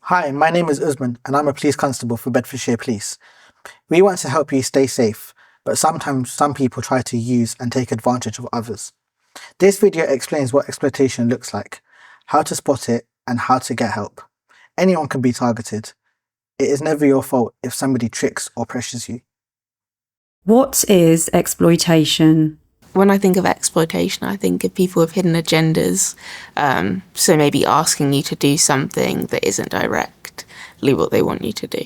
Hi, my name is Usman and I'm a police constable for Bedfordshire Police. We want to help you stay safe, but sometimes some people try to use and take advantage of others. This video explains what exploitation looks like, how to spot it, and how to get help. Anyone can be targeted. It is never your fault if somebody tricks or pressures you. What is exploitation? When I think of exploitation, I think of people with hidden agendas. So maybe asking you to do something that isn't directly what they want you to do.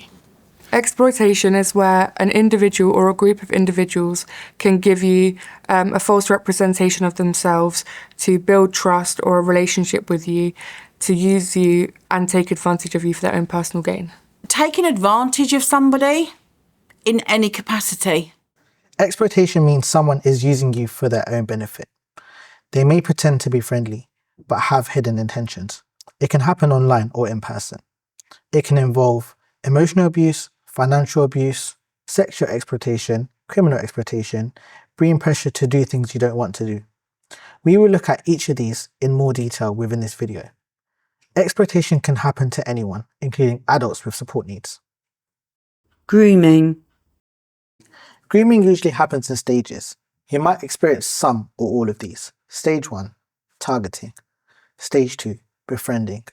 Exploitation is where an individual or a group of individuals can give you a false representation of themselves to build trust or a relationship with you, to use you and take advantage of you for their own personal gain. Taking advantage of somebody in any capacity. Exploitation means someone is using you for their own benefit. They may pretend to be friendly, but have hidden intentions. It can happen online or in person. It can involve emotional abuse, financial abuse, sexual exploitation, criminal exploitation, being pressured to do things you don't want to do. We will look at each of these in more detail within this video. Exploitation can happen to anyone, including adults with support needs. Grooming. Grooming usually happens in stages. You might experience some or all of these. Stage 1, targeting. Stage 2, befriending.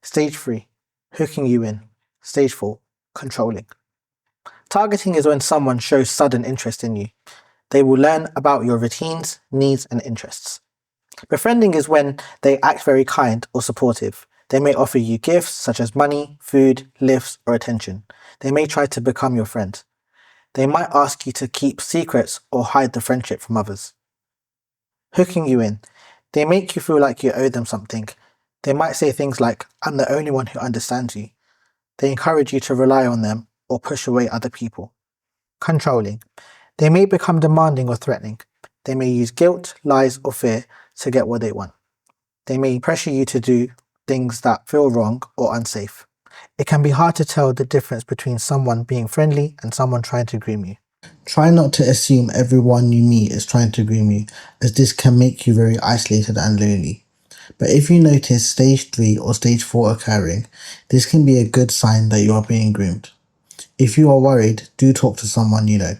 Stage 3, hooking you in. Stage 4, controlling. Targeting is when someone shows sudden interest in you. They will learn about your routines, needs, and interests. Befriending is when they act very kind or supportive. They may offer you gifts such as money, food, lifts, or attention. They may try to become your friend. They might ask you to keep secrets or hide the friendship from others. Hooking you in. They make you feel like you owe them something. They might say things like, "I'm the only one who understands you." They encourage you to rely on them or push away other people. Controlling. They may become demanding or threatening. They may use guilt, lies, or fear to get what they want. They may pressure you to do things that feel wrong or unsafe. It can be hard to tell the difference between someone being friendly and someone trying to groom you. Try not to assume everyone you meet is trying to groom you, as this can make you very isolated and lonely. But if you notice stage 3 or stage 4 occurring, this can be a good sign that you are being groomed. If you are worried, do talk to someone you know.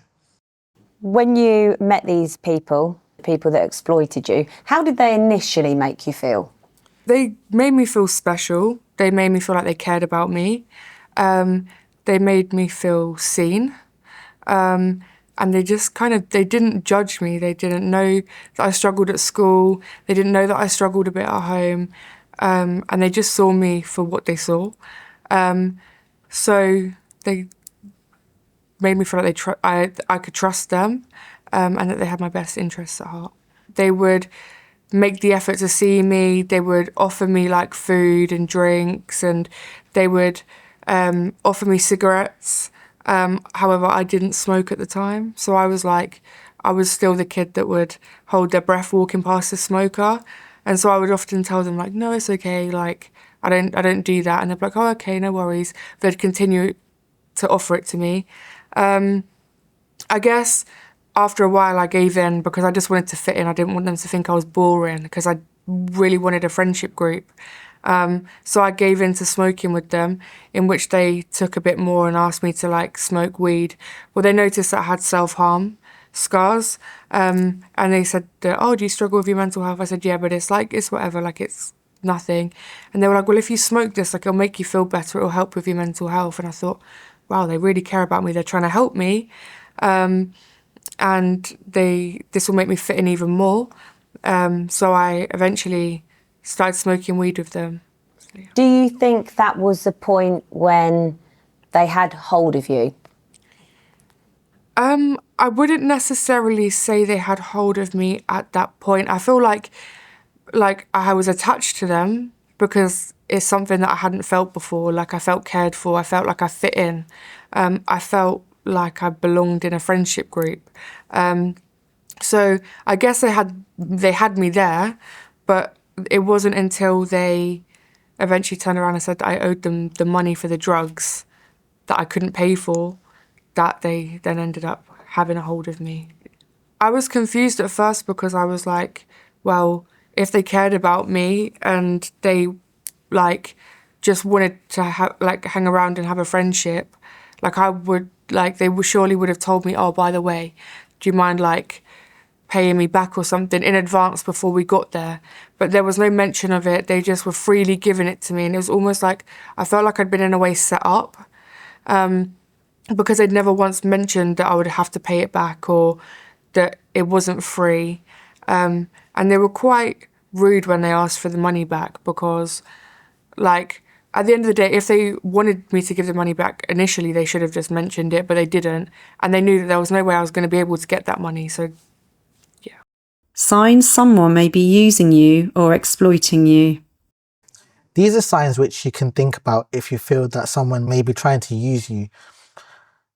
When you met these people that exploited you, how did they initially make you feel? They made me feel special. They made me feel like they cared about me. They made me feel seen. And they just they didn't judge me. They didn't know that I struggled at school. They didn't know that I struggled a bit at home. And they just saw me for what they saw. So they made me feel like I could trust them and that they had my best interests at heart. They would make the effort to see me. They would offer me like food and drinks, and they would offer me cigarettes. However, I didn't smoke at the time, so I was still the kid that would hold their breath walking past the smoker, and so I would often tell them like, no, it's okay, like I don't do that, and they'd be like, oh, okay, no worries. They'd continue to offer it to me. I guess after a while I gave in because I just wanted to fit in. I didn't want them to think I was boring because I really wanted a friendship group. So I gave in to smoking with them, in which they took a bit more and asked me to like smoke weed. Well, they noticed that I had self-harm scars, and they said, oh, do you struggle with your mental health? I said, yeah, but it's whatever, like it's nothing. And they were like, well, if you smoke this, like it'll make you feel better, it'll help with your mental health. And I thought, wow, they really care about me, they're trying to help me. And this will make me fit in even more. So I eventually started smoking weed with them. So, yeah. Do you think that was the point when they had hold of you? I wouldn't necessarily say they had hold of me at that point. I feel like I was attached to them because it's something that I hadn't felt before. Like I felt cared for, I felt like I fit in. I felt like I belonged in a friendship group. So I guess they had me there, but it wasn't until they eventually turned around and said that I owed them the money for the drugs that I couldn't pay for, that they then ended up having a hold of me. I was confused at first because I was like, well, if they cared about me and they like just wanted to hang around and have a friendship, surely would have told me, oh, by the way, do you mind paying me back or something in advance before we got there? But there was no mention of it. They just were freely giving it to me, and it was almost like I felt like I'd been in a way set up, because they'd never once mentioned that I would have to pay it back or that it wasn't free. And they were quite rude when they asked for the money back, because at the end of the day, if they wanted me to give the money back initially, they should have just mentioned it, but they didn't. And they knew that there was no way I was going to be able to get that money. So, yeah. Signs someone may be using you or exploiting you. These are signs which you can think about if you feel that someone may be trying to use you.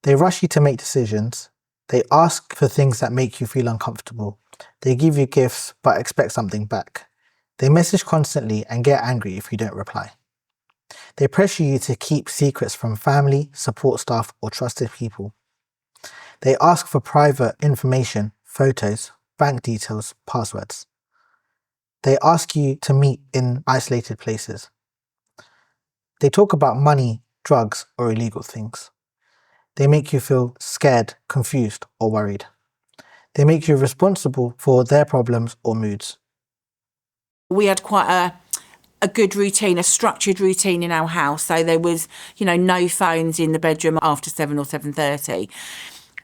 They rush you to make decisions. They ask for things that make you feel uncomfortable. They give you gifts but expect something back. They message constantly and get angry if you don't reply. They pressure you to keep secrets from family, support staff, or trusted people. They ask for private information, photos, bank details, passwords. They ask you to meet in isolated places. They talk about money, drugs, or illegal things. They make you feel scared, confused, or worried. They make you responsible for their problems or moods. We had quite a good routine, a structured routine in our house. So there was, no phones in the bedroom after 7 or 7:30.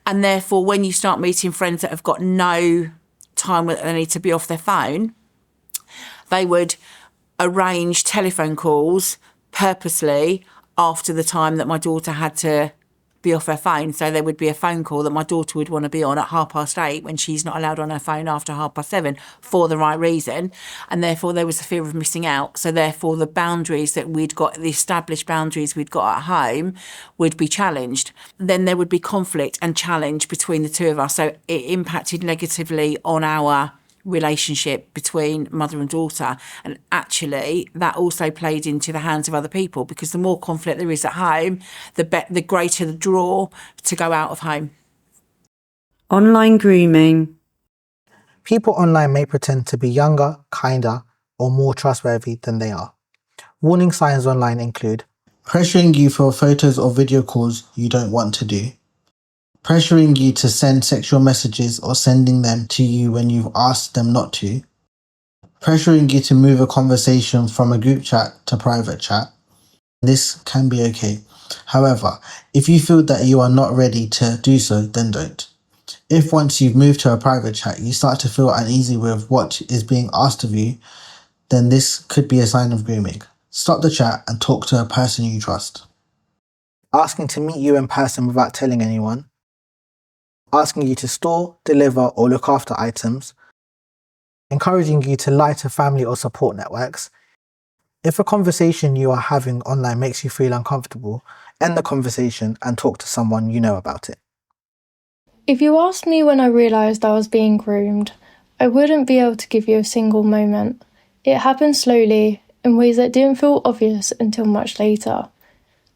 And therefore, when you start meeting friends that have got no time that they need to be off their phone, they would arrange telephone calls purposely after the time that my daughter had to be off her phone. So there would be a phone call that my daughter would want to be on at 8:30 when she's not allowed on her phone after 7:30 for the right reason. And therefore there was a fear of missing out. So therefore the boundaries that we'd got, the established boundaries we'd got at home, would be challenged. Then there would be conflict and challenge between the two of us. So it impacted negatively on our relationship between mother and daughter, and actually that also played into the hands of other people, because the more conflict there is at home, the greater the draw to go out of home. Online grooming. People online may pretend to be younger, kinder, or more trustworthy than they are. Warning signs online include pressuring you for photos or video calls you don't want to do, pressuring you to send sexual messages or sending them to you when you've asked them not to, pressuring you to move a conversation from a group chat to private chat. This can be okay. However, if you feel that you are not ready to do so, then don't. If once you've moved to a private chat, you start to feel uneasy with what is being asked of you, then this could be a sign of grooming. Stop the chat and talk to a person you trust. Asking to meet you in person without telling anyone, asking you to store, deliver, or look after items, encouraging you to lie to family or support networks. If a conversation you are having online makes you feel uncomfortable, end the conversation and talk to someone you know about it. If you asked me when I realised I was being groomed, I wouldn't be able to give you a single moment. It happened slowly, in ways that didn't feel obvious until much later.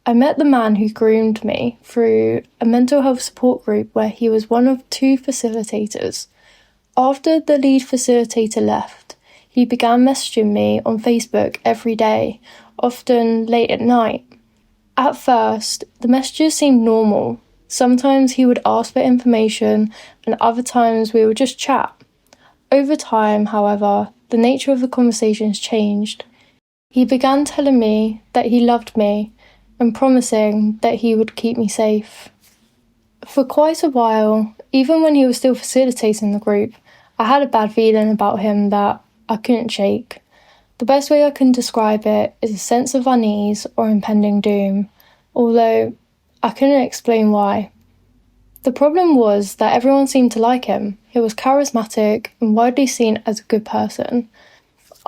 I met the man who groomed me through a mental health support group where he was one of 2 facilitators. After the lead facilitator left, he began messaging me on Facebook every day, often late at night. At first, the messages seemed normal. Sometimes he would ask for information, and other times we would just chat. Over time, however, the nature of the conversations changed. He began telling me that he loved me and promising that he would keep me safe. For quite a while, even when he was still facilitating the group, I had a bad feeling about him that I couldn't shake. The best way I can describe it is a sense of unease or impending doom, although I couldn't explain why. The problem was that everyone seemed to like him. He was charismatic and widely seen as a good person.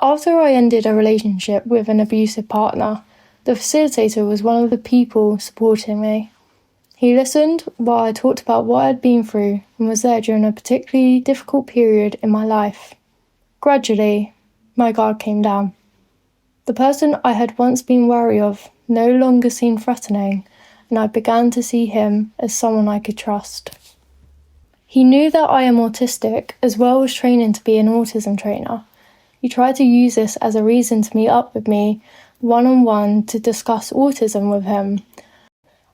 After I ended a relationship with an abusive partner, the facilitator was one of the people supporting me. He listened while I talked about what I'd been through and was there during a particularly difficult period in my life. Gradually, my guard came down. The person I had once been wary of no longer seemed threatening, and I began to see him as someone I could trust. He knew that I am autistic, as well as training to be an autism trainer. He tried to use this as a reason to meet up with me, one-on-one to discuss autism with him.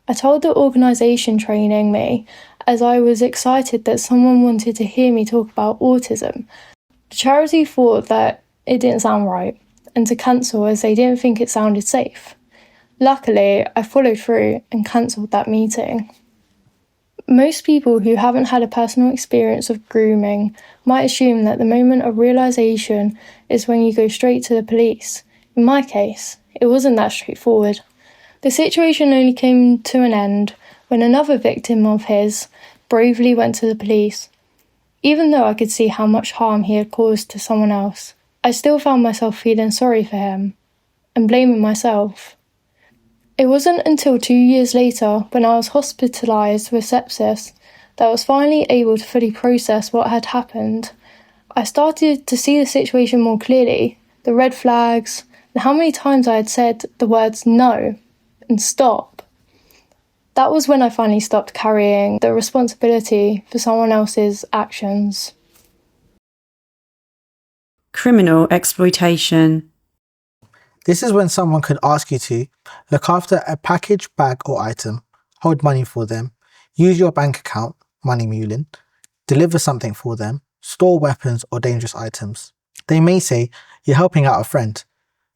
I told the organisation training me as I was excited that someone wanted to hear me talk about autism. The charity thought that it didn't sound right and to cancel as they didn't think it sounded safe. Luckily, I followed through and cancelled that meeting. Most people who haven't had a personal experience of grooming might assume that the moment of realisation is when you go straight to the police. In my case, it wasn't that straightforward. The situation only came to an end when another victim of his bravely went to the police. Even though I could see how much harm he had caused to someone else, I still found myself feeling sorry for him and blaming myself. It wasn't until 2 years later, when I was hospitalised with sepsis, that I was finally able to fully process what had happened. I started to see the situation more clearly, the red flags, and how many times I had said the words no and stop. That was when I finally stopped carrying the responsibility for someone else's actions. Criminal exploitation. This is when someone could ask you to look after a package, bag or item, hold money for them, use your bank account, money muling, deliver something for them, store weapons or dangerous items. They may say, you're helping out a friend.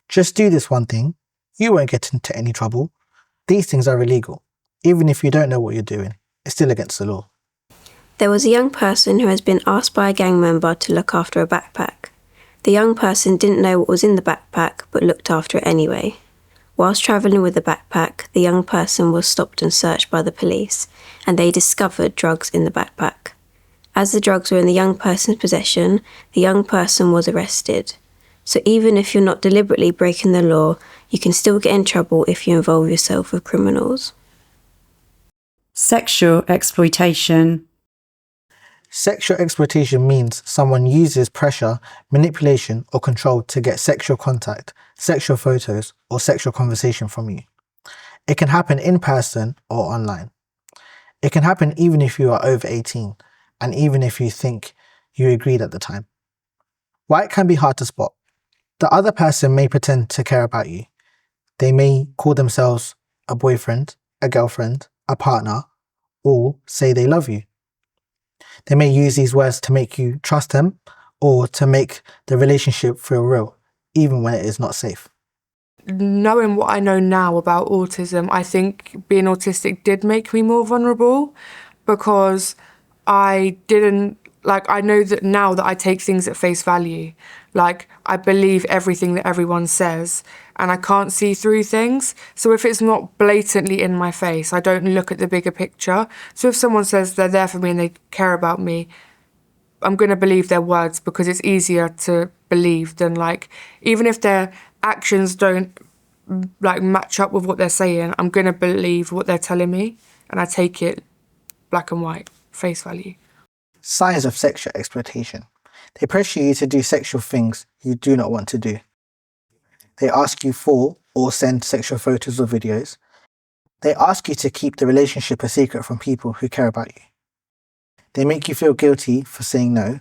Just do this one thing, you won't get into any trouble. These things are illegal. Even if you don't know what you're doing, it's still against the law. There was a young person who has been asked by a gang member to look after a backpack. The young person didn't know what was in the backpack, but looked after it anyway. Whilst travelling with the backpack, the young person was stopped and searched by the police, and they discovered drugs in the backpack. As the drugs were in the young person's possession, the young person was arrested. So even if you're not deliberately breaking the law, you can still get in trouble if you involve yourself with criminals. Sexual exploitation. Sexual exploitation means someone uses pressure, manipulation or control to get sexual contact, sexual photos or sexual conversation from you. It can happen in person or online. It can happen even if you are over 18 and even if you think you agreed at the time. Why it can be hard to spot. The other person may pretend to care about you. They may call themselves a boyfriend, a girlfriend, a partner, or say they love you. They may use these words to make you trust them or to make the relationship feel real, even when it is not safe. Knowing what I know now about autism, I think being autistic did make me more vulnerable because I know that now that I take things at face value. Like, I believe everything that everyone says and I can't see through things. So if it's not blatantly in my face, I don't look at the bigger picture. So if someone says they're there for me and they care about me, I'm going to believe their words because it's easier to believe than even if their actions don't match up with what they're saying, I'm going to believe what they're telling me and I take it black and white, face value. Signs of sexual exploitation. They pressure you to do sexual things you do not want to do. They ask you for or send sexual photos or videos. They ask you to keep the relationship a secret from people who care about you. They make you feel guilty for saying no.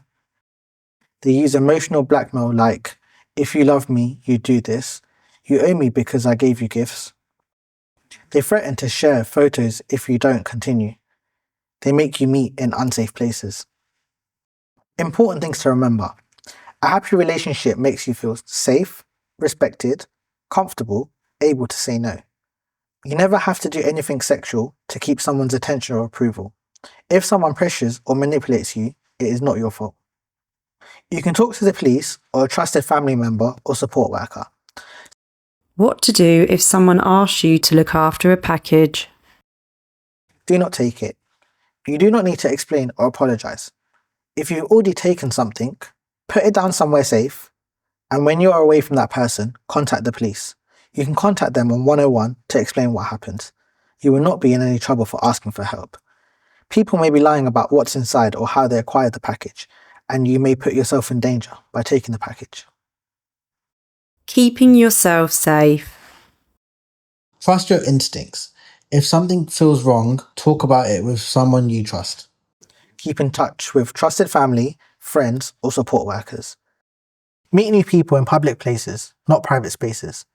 They use emotional blackmail like, if you love me, you do this. You owe me because I gave you gifts. They threaten to share photos if you don't continue. They make you meet in unsafe places. Important things to remember. A happy relationship makes you feel safe, respected, comfortable, able to say no. You never have to do anything sexual to keep someone's attention or approval. If someone pressures or manipulates you, it is not your fault. You can talk to the police or a trusted family member or support worker. What to do if someone asks you to look after a package? Do not take it. You do not need to explain or apologise. If you've already taken something, put it down somewhere safe, and when you are away from that person, contact the police. You can contact them on 101 to explain what happened. You will not be in any trouble for asking for help. People may be lying about what's inside or how they acquired the package, and you may put yourself in danger by taking the package. Keeping yourself safe. Trust your instincts. If something feels wrong, talk about it with someone you trust. Keep in touch with trusted family, friends, or support workers. Meet new people in public places, not private spaces.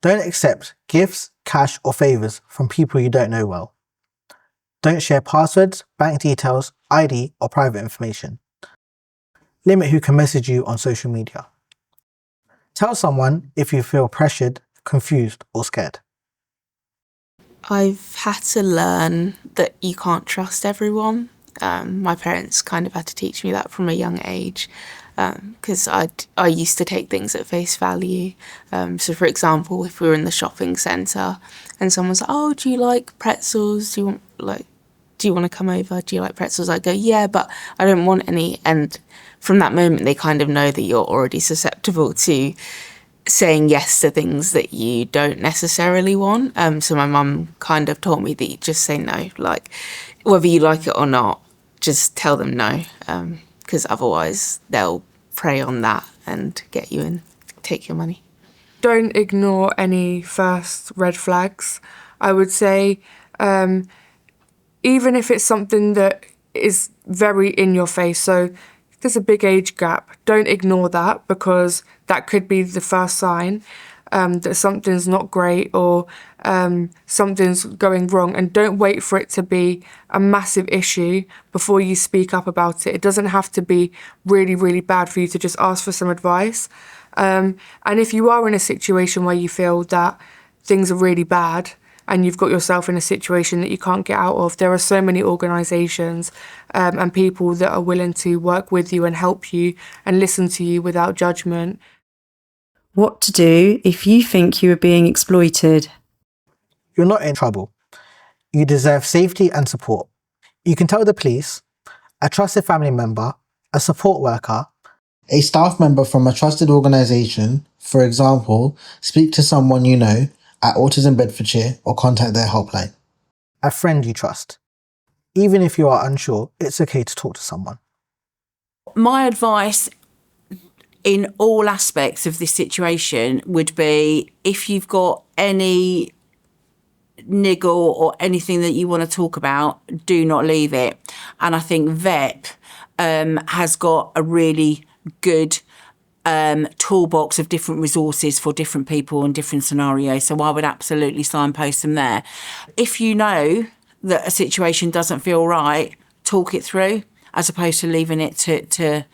Don't accept gifts, cash or favours from people you don't know well. Don't share passwords, bank details, ID or private information. Limit who can message you on social media. Tell someone if you feel pressured, confused or scared. I've had to learn that you can't trust everyone. My parents kind of had to teach me that from a young age, because I used to take things at face value. So for example, if we were in the shopping centre and someone's like, oh, do you like pretzels? Do you want to come over? Do you like pretzels? I go, yeah, but I don't want any. And from that moment, they kind of know that you're already susceptible to saying yes to things that you don't necessarily want. So my mum kind of taught me that you just say no, like whether you like it or not, just tell them no, because otherwise they'll prey on that and get you and take your money. Don't ignore any first red flags. I would say, even if it's something that is very in your face, so if there's a big age gap, don't ignore that, because that could be the first sign that something's not great or something's going wrong. And don't wait for it to be a massive issue before you speak up about it. It doesn't have to be really, really bad for you to just ask for some advice. And if you are in a situation where you feel that things are really bad and you've got yourself in a situation that you can't get out of, there are so many organisations and people that are willing to work with you and help you and listen to you without judgment. What to do if you think you are being exploited? You're not in trouble. You deserve safety and support. You can tell the police, a trusted family member, a support worker, a staff member from a trusted organisation. For example, speak to someone you know at Autism Bedfordshire or contact their helpline. A friend you trust. Even if you are unsure, it's okay to talk to someone. My advice in all aspects of this situation would be, if you've got any niggle or anything that you want to talk about, do not leave it. And I think VEPP has got a really good toolbox of different resources for different people and different scenarios. So I would absolutely signpost them there. If you know that a situation doesn't feel right, talk it through, as opposed to leaving it to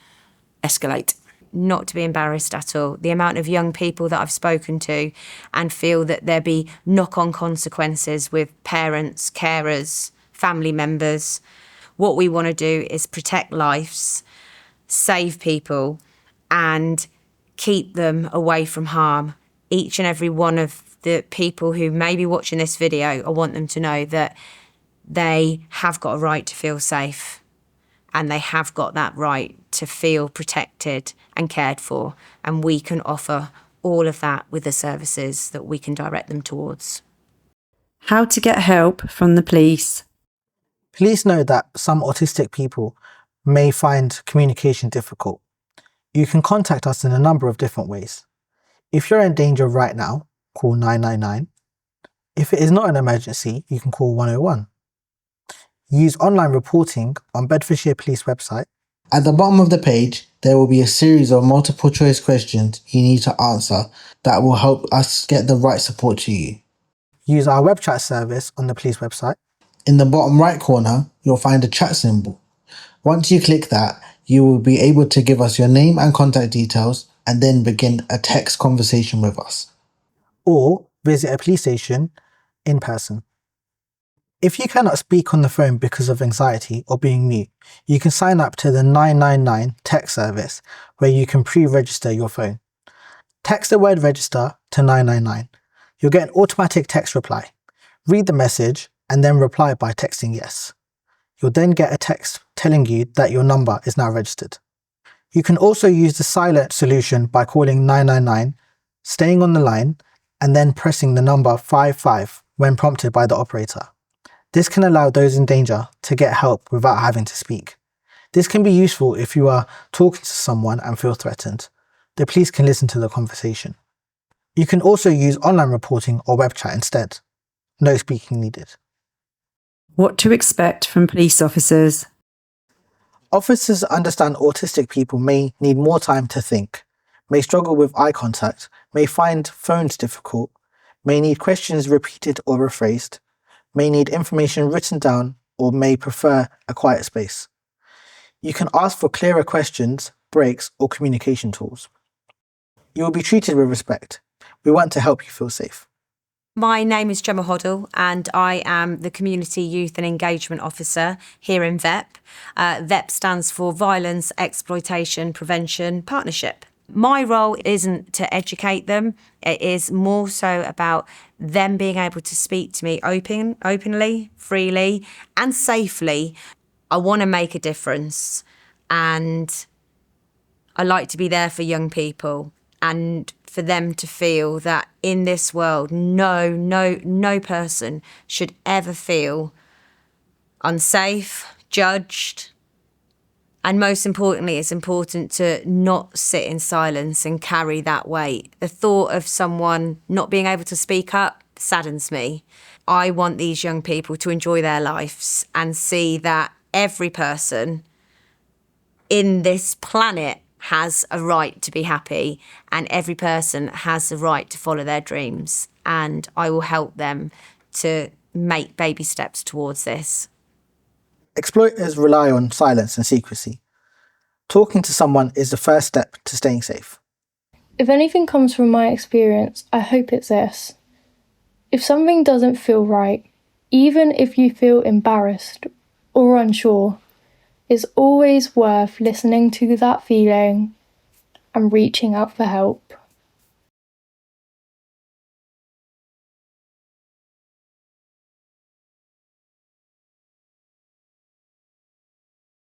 escalate. Not to be embarrassed at all. The amount of young people that I've spoken to and feel that there be knock-on consequences with parents, carers, family members. What we want to do is protect lives, save people and keep them away from harm. Each and every one of the people who may be watching this video, I want them to know that they have got a right to feel safe and they have got that right to feel protected and cared for, and we can offer all of that with the services that we can direct them towards. How to get help from the police? Police know that some autistic people may find communication difficult. You can contact us in a number of different ways. If you're in danger right now, call 999. If it is not an emergency, you can call 101. Use online reporting on Bedfordshire Police website. At the bottom of the page, there will be a series of multiple choice questions you need to answer that will help us get the right support to you. Use our web chat service on the police website. In the bottom right corner, you'll find a chat symbol. Once you click that, you will be able to give us your name and contact details and then begin a text conversation with us. Or visit a police station in person. If you cannot speak on the phone because of anxiety or being mute, you can sign up to the 999 text service where you can pre-register your phone. Text the word register to 999. You'll get an automatic text reply. Read the message and then reply by texting yes. You'll then get a text telling you that your number is now registered. You can also use the silent solution by calling 999, staying on the line, and then pressing the number 55 when prompted by the operator. This can allow those in danger to get help without having to speak. This can be useful if you are talking to someone and feel threatened. The police can listen to the conversation. You can also use online reporting or web chat instead. No speaking needed. What to expect from police officers? Officers understand autistic people may need more time to think, may struggle with eye contact, may find phones difficult, may need questions repeated or rephrased, may need information written down, or may prefer a quiet space. You can ask for clearer questions, breaks, or communication tools. You will be treated with respect. We want to help you feel safe. My name is Gemma Hoddle and I am the Community Youth and Engagement Officer here in VEPP. VEPP stands for Violence, Exploitation, Prevention, Partnership. My role isn't to educate them. It is more so about them being able to speak to me openly, freely and safely. I want to make a difference and I like to be there for young people and for them to feel that in this world, no person should ever feel unsafe, judged. And most importantly, it's important to not sit in silence and carry that weight. The thought of someone not being able to speak up saddens me. I want these young people to enjoy their lives and see that every person in this planet has a right to be happy and every person has the right to follow their dreams. And I will help them to make baby steps towards this. Exploiters rely on silence and secrecy. Talking to someone is the first step to staying safe. If anything comes from my experience, I hope it's this. If something doesn't feel right, even if you feel embarrassed or unsure, it's always worth listening to that feeling and reaching out for help.